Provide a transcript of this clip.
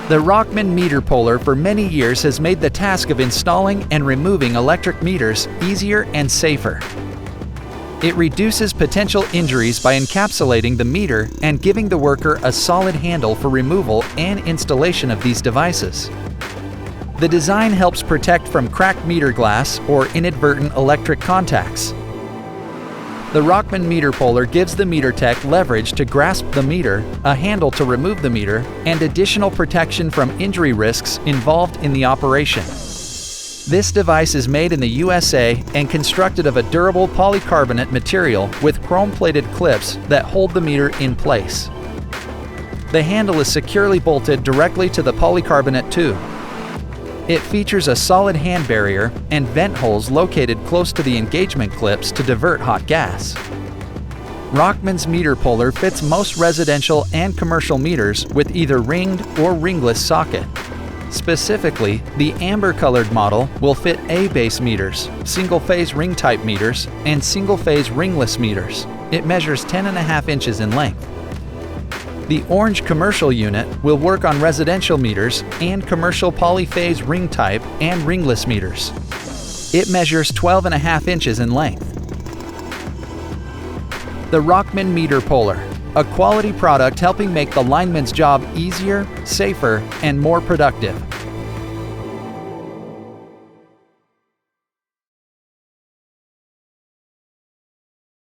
The Rauckman MeterPuller for many years has made the task of installing and removing electric meters easier and safer. It reduces potential injuries by encapsulating the meter and giving the worker a solid handle for removal and installation of these devices. The design helps protect from cracked meter glass or inadvertent electric contacts. The Rauckman MeterPuller gives the meter tech leverage to grasp the meter, a handle to remove the meter, and additional protection from injury risks involved in the operation. This device is made in the USA and constructed of a durable polycarbonate material with chrome-plated clips that hold the meter in place. The handle is securely bolted directly to the polycarbonate tube. It features a solid hand barrier and vent holes located close to the engagement clips to divert hot gas. Rauckman's MeterPuller fits most residential and commercial meters with either ringed or ringless socket. Specifically, the amber-colored model will fit A-base meters, single-phase ring-type meters, and single-phase ringless meters. It measures 10.5 inches in length. The orange commercial unit will work on residential meters and commercial polyphase ring type and ringless meters. It measures 12.5 inches in length. The Rauckman MeterPuller, a quality product helping make the lineman's job easier, safer, and more productive.